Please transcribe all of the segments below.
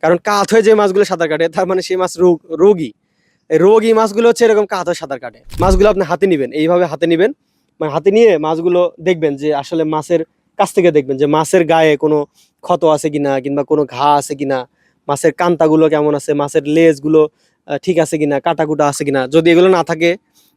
কারণ কাত হয়ে যে মাছগুলো সাঁতার কাটে তার মানে সেই মাছ রোগী। রোগী মাছগুলো হচ্ছে এরকম কাত হয়ে সাঁতার কাটে। মাছগুলো আপনি হাতে নিবেন, এইভাবে হাতে নিবেন, মানে হাতে নিয়ে মাছগুলো দেখবেন যে আসলে মাছের কাছ থেকে দেখবেন যে মাছের গায়ে কোনো ক্ষত আছে কিনা, কিংবা কোনো ঘা আছে কিনা, মাছের কান্তাগুলো কেমন আছে, মাছের লেজগুলো ঠিক আছে কিনা, কাটাকুটা আছে কিনা। যদি এগুলো না থাকে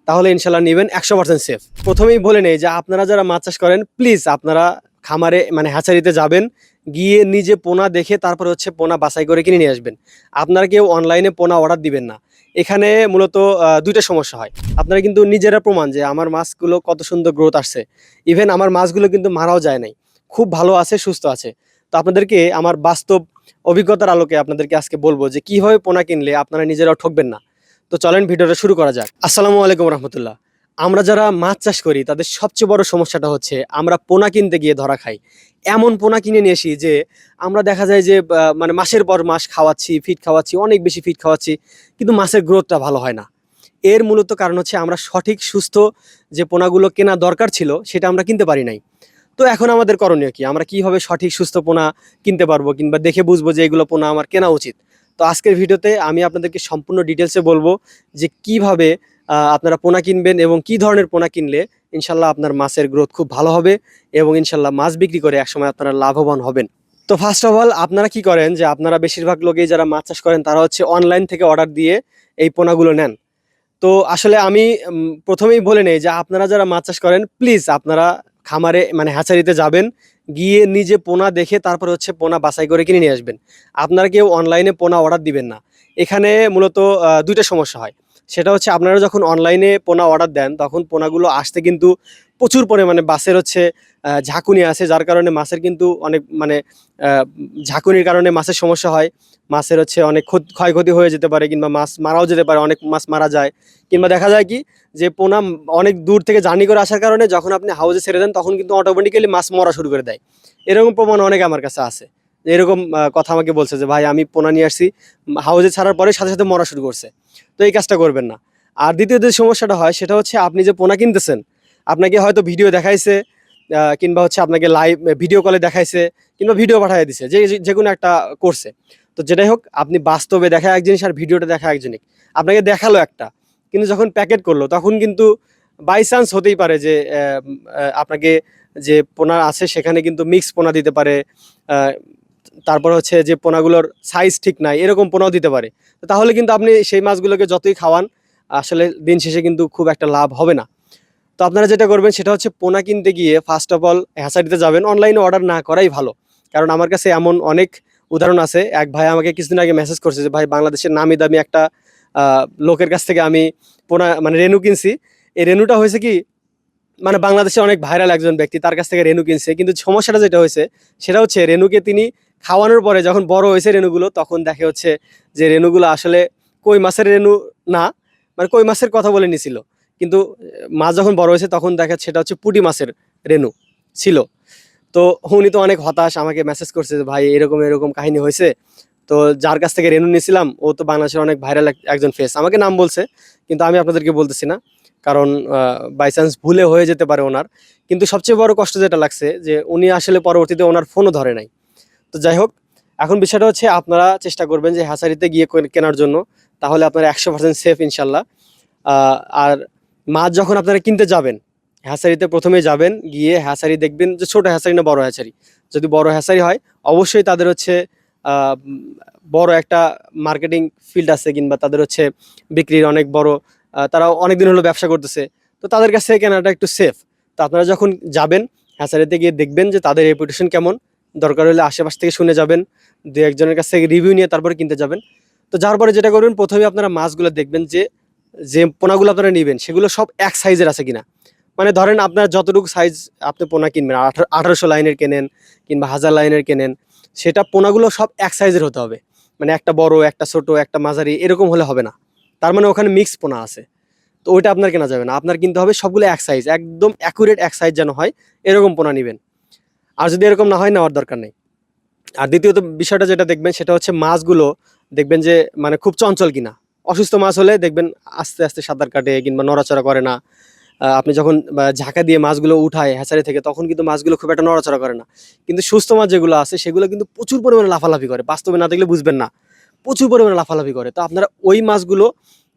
তাহলে ইনশাল্লাহ নেবেন 100% সেফ। প্রথমেই বলে নেই যে আপনারা যারা মাছ চাষ করেন প্লিজ আপনারা খামারে মানে হ্যাচারিতে যাবেন, গিয়ে নিজে পোনা দেখে তারপরে হচ্ছে পোনা বাছাই করে কিনে নিয়ে আসবেন। আপনারা কেউ অনলাইনে পোনা অর্ডার দিবেন না। এখানে মূলত দুইটা সমস্যা হয়। আপনারা কিন্তু নিজেরা প্রমাণ যে আমার মাছগুলো কত সুন্দর গ্রোথ আসছে, ইভেন আমার মাছগুলো কিন্তু মারাও যায় নাই, খুব ভালো আছে, সুস্থ আছে। তো আপনাদেরকে আমার বাস্তব অভিজ্ঞতার আলোকে আপনাদেরকে আজকে বলবো যে কিভাবে পোনা কিনলে আপনারা নিজেরাও ঠকবেন না। তো চলেন ভিডিওটা শুরু করা যাক। আসসালামু আলাইকুম রহমতুল্লাহ। আমরা যারা মাছ চাষ করি তাদের সবচেয়ে বড় সমস্যাটা হচ্ছে আমরা পোনা কিনতে গিয়ে ধরা খাই। এমন পোনা কিনে নিয়ে আসি যে আমরা দেখা যায় যে মানে মাসের পর মাস খাওয়াচ্ছি, ফিড খাওয়াচ্ছি, অনেক বেশি ফিড খাওয়াচ্ছি, কিন্তু মাছের গ্রোথটা ভালো হয় না। এর মূলত কারণ হচ্ছে আমরা সঠিক সুস্থ যে পোনাগুলো কেনা দরকার ছিল সেটা আমরা কিনতে পারি নাই। তো এখন আমাদের করণীয় কি? আমরা কিভাবে সঠিক সুস্থ পোনা কিনতে পারবো, কিংবা দেখে বুঝবো যে এগুলো পোনা আমার কেনা উচিত? তো আজকের ভিডিওতে আমি আপনাদেরকে সম্পূর্ণ ডিটেলসে বলবো যে কিভাবে আপনারা পোনা কিনবেন এবং কি ধরনের পোনা কিনলে ইনশাল্লাহ আপনার মাছের গ্রোথ খুব ভালো হবে এবং ইনশাল্লাহ মাছ বিক্রি করে একসময় আপনারা লাভবান হবেন। তো ফার্স্ট অফ অল আপনারা কি করেন যে আপনারা বেশিরভাগ লোকেই যারা মাছ চাষ করেন তারা হচ্ছে অনলাইন থেকে অর্ডার দিয়ে এই পোনাগুলো নেন। তো আসলে আমি প্রথমেই বলে নেই যে আপনারা যারা মাছ চাষ করেন প্লিজ আপনারা খামারে মানে হ্যাচারিতে যাবেন, গিয়ে নিজে পোনা দেখে তারপর হচ্ছে পোনা বাছাই করে কিনে নিয়ে আসবেন। আপনারা কেউ অনলাইনে পোনা অর্ডার দিবেন না। এখানে মূলত দুইটা সমস্যা হয়। সেটা হচ্ছে আপনারা যখন অনলাইনে পোনা অর্ডার দেন তখন পোনাগুলো আসতে কিন্তু প্রচুর পরিমাণে বাসের হচ্ছে ঝাঁকুনি আছে, যার কারণে মাছের কিন্তু অনেক মানে ঝাঁকুনির কারণে মাছের সমস্যা হয়। মাছের হচ্ছে অনেক ক্ষয়ক্ষতি হয়ে যেতে পারে, কিংবা মাছ মারাও যেতে পারে, অনেক মাছ মারা যায়। কিংবা দেখা যায় কি যে পোনা অনেক দূর থেকে জার্নি করে আসার কারণে যখন আপনি হাউজে ছেড়ে দেন তখন কিন্তু অটোমেটিক্যালি মাছ মরা শুরু করে দেয়। এরকম প্রমাণ অনেক আমার কাছে আছে। এরকম কথা আমাকে বলছে যে ভাই আমি পোনা নিয়ে আসছি, হাউজে ছাড়ার পরে সাথে সাথে মরা শুরু করছে। তো এই কাজটা করবেন না। আর দ্বিতীয় যে সমস্যাটা হয় সেটা হচ্ছে আপনি যে পোনা কিনতেছেন, আপনাকে হয়তো ভিডিও দেখাইছে, কিংবা হচ্ছে আপনাকে লাইভ ভিডিও কলে দেখাইছে, কিংবা ভিডিও পাঠিয়ে দিছে, যে কোনো একটা করছে। তো যেটাই হোক, আপনি বাস্তবে দেখা এক জিনিস আর ভিডিওটা দেখা এক জিনিস। আপনাকে দেখালো একটা, কিন্তু যখন প্যাকেট করলো তখন কিন্তু বাই চান্স হতেই পারে যে আপনাকে যে পোনা আছে সেখানে কিন্তু মিক্স পোনা দিতে পারে। তারপর হচ্ছে যে পোনাগুলোর সাইজ ঠিক নাই এরকম পোনাও দিতে পারে। তো তাহলে কিন্তু আপনি সেই মাছগুলোকে যতই খাওয়ান আসলে দিন শেষে কিন্তু খুব একটা লাভ হবে না। তো আপনারা যেটা করবেন সেটা হচ্ছে পোনা কিনতে গিয়ে ফার্স্ট অফ অল হ্যাচারিতে যাবেন, অনলাইনে অর্ডার না করাই ভালো। কারণ আমার কাছে এমন অনেক উদাহরণ আছে। এক ভাই আমাকে কিছুদিন আগে মেসেজ করছে যে ভাই বাংলাদেশের নামি দামি একটা লোকের কাছ থেকে আমি পোনা মানে রেনু কিনছি। এই রেনুটা হয়েছে কি, মানে বাংলাদেশে অনেক ভাইরাল একজন ব্যক্তি তার কাছ থেকে রেনু কিনছে, কিন্তু সমস্যাটা যেটা হয়েছে সেটা হচ্ছে রেনুকে তিনি খাওয়ানোর পরে যখন বড় হয়েছে রেনুগুলো তখন দেখে হচ্ছে যে রেনুগুলো আসলে কই মাছের রেনু না, মানে কই মাছের কথা বলে নিছিল, কিন্তু মাছ যখন বড় হয়েছে তখন দেখে সেটা হচ্ছে পুঁটি মাছের রেনু ছিল। তো উনি তো অনেক হতাশ, আমাকে মেসেজ করছে যে ভাই এরকম এরকম কাহিনী হয়েছে। তো যার কাছ থেকে রেনু নিয়েছিলাম ও তো বাংলাদেশের অনেক ভাইরাল একজন ফেস, আমাকে নাম বলছে, কিন্তু আমি আপনাদেরকে বলতেছি না, কারণ বাই চান্স ভুলে হয়ে যেতে পারে ওনার। কিন্তু সবচেয়ে বড় কষ্ট যেটা লাগছে যে উনি আসলে পরবর্তীতে ওনার ফোনও ধরে নাই। তো যাই হোক, এখন বিষয়টা হচ্ছে আপনারা চেষ্টা করবেন যে হ্যাচারিতে গিয়ে কেনার জন্য, তাহলে আপনারা 100% সেফ ইনশাল্লাহ। আর মাছ যখন আপনারা কিনতে যাবেন হ্যাচারিতে প্রথমে যাবেন, গিয়ে হ্যাচারি দেখবেন যে ছোট হ্যাচারি না বড় হ্যাচারি। যদি বড় হ্যাচারি হয় অবশ্যই তাদের হচ্ছে বড় একটা মার্কেটিং ফিল্ড আছে, কিংবা তাদের হচ্ছে বিক্রির অনেক বড়, তারা অনেকদিন হলো ব্যবসা করতেছে। তো তাদের কাছ থেকে কেনাটা একটু সেফ। তো আপনারা যখন যাবেন হ্যাচারিতে গিয়ে দেখবেন যে তাদের রেপুটেশন কেমন। দরকার হলে আশেপাশ থেকে শুনে যাবেন, দু একজনের কাছ থেকে রিভিউ নিয়ে তারপরে কিনতে যাবেন। তো যাওয়ার পরে যেটা করবেন, প্রথমে আপনারা মাছগুলো দেখবেন যে যে পোনাগুলো আপনারা নেবেন সেগুলো সব এক সাইজের আছে কিনা। মানে ধরেন আপনার যতটুকু সাইজ আপনি পোনা কিনবেন, 1800 লাইনের কেনেন কিংবা 1000 লাইনের কেনেন, সেটা পোনাগুলো সব এক সাইজের হতে হবে। মানে একটা বড়, একটা ছোট, একটা মাঝারি এরকম হলে হবে না। তার মানে ওখানে মিক্স পোনা আছে। তো ওইটা আপনার কেনা যাবে না, আপনার কিনতে হবে সবগুলো এক সাইজ, একদম অ্যাকুরেট এক সাইজ যেন হয় এরকম পোনা নেবেন। আর যদি এরকম না হয় নেওয়ার দরকার নেই। আর দ্বিতীয়ত বিষয়টা যেটা দেখবেন সেটা হচ্ছে মাছগুলো দেখবেন যে মানে খুব চঞ্চল কিনা। অসুস্থ মাছ হলে দেখবেন আস্তে আস্তে সাঁতার কাটে কিংবা নড়াচড়া করে না, আপনি যখন ঝাঁকা দিয়ে মাছগুলো উঠায় হ্যাচারি থেকে, তখন কিন্তু মাছগুলো খুব একটা নড়াচড়া করে না। কিন্তু সুস্থ মাছ যেগুলো আছে সেগুলো কিন্তু প্রচুর পরিমাণে লাফালাফি করে, বাস্তবে না দেখলে বুঝবেন না, প্রচুর পরিমাণে লাফালাফি করে। তো আপনারা ওই মাছগুলো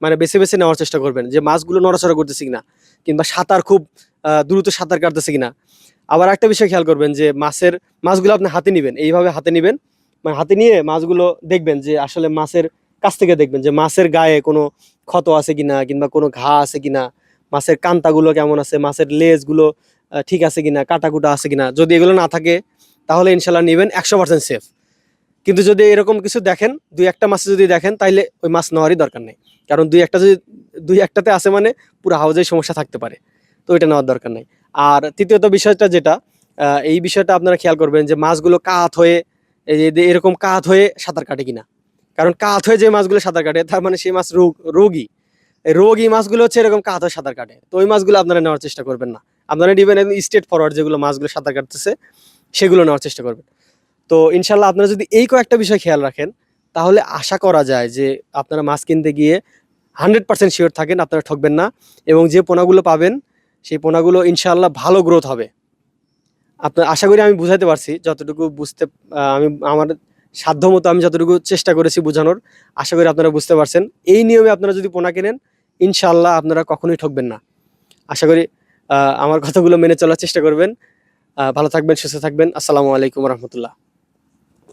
মানে বেছে বেছে নেওয়ার চেষ্টা করবেন, যে মাছগুলো নড়াচড়া করতেছে কিনা, কিংবা সাঁতার খুব দ্রুত সাঁতার কাটতেছে কিনা। আবার একটা বিষয় খেয়াল করবেন যে মাছগুলো আপনি হাতে নিবেন, এইভাবে হাতে নিবেন, মানে হাতে নিয়ে মাছগুলো দেখবেন যে আসলে মাছের কাছ থেকে দেখবেন যে মাছের গায়ে কোনো ক্ষত আছে কিনা, কিংবা কোনো ঘা আছে কিনা, মাছের কান্তাগুলো কেমন আছে, মাছের লেজগুলো ঠিক আছে কিনা, কাটাকুটা আছে কিনা। যদি এগুলো না থাকে তাহলে ইনশাল্লাহ নেবেন, 100% সেফ। কিন্তু যদি এরকম কিছু দেখেন, দুই একটা মাছ যদি দেখেন, তাইলে ওই মাছ নেওয়ারই দরকার নেই। কারণ দুই একটাতে আছে মানে পুরো হাউজের সমস্যা থাকতে পারে, তো এটা নেওয়ার দরকার নেই। আর তৃতীয়ত বিষয়টা যেটা, এই বিষয়টা আপনারা খেয়াল করবেন যে মাছগুলো কাত হয়ে, এই যে এরকম কাত হয়ে সাঁতার কাটে কিনা। কারণ কাত হয়ে যে মাছগুলো সাঁতার কাটে, তার মানে সেই মাছ রোগী। এই রোগী মাছগুলো হচ্ছে এরকম কাত হয়ে সাঁতার কাটে, তো ওই মাছগুলো আপনারা নেওয়ার চেষ্টা করবেন না। আপনারা নেবেন স্ট্রেট ফরওয়ার্ড যেগুলো মাছগুলো সাঁতার কাটতেছে, সেগুলো নেওয়ার চেষ্টা করবেন। তো ইনশাল্লাহ আপনারা যদি এই কয়েকটা বিষয় খেয়াল রাখেন, তাহলে আশা করা যায় যে আপনারা মাছ কিনতে গিয়ে 100% শিওর থাকেন আপনারা ঠকবেন না, এবং যে পোনাগুলো পাবেন সেই পোনাগুলো ইনশাল্লাহ ভালো গ্রোথ হবে। আপনার আশা করি আমি বুঝাতে পারছি, যতটুকু বুঝতে আমি আমার সাধ্যমতো আমি যতটুকু চেষ্টা করেছি বোঝানোর, আশা করি আপনারা বুঝতে পারছেন। এই নিয়মে আপনারা যদি পোনা কেনেন, ইনশাল্লাহ আপনারা কখনোই ঠকবেন না। আশা করি আমার কথাগুলো মেনে চলার চেষ্টা করবেন। ভালো থাকবেন, সুস্থ থাকবেন। আসসালামু আলাইকুম রহমতুল্লাহ।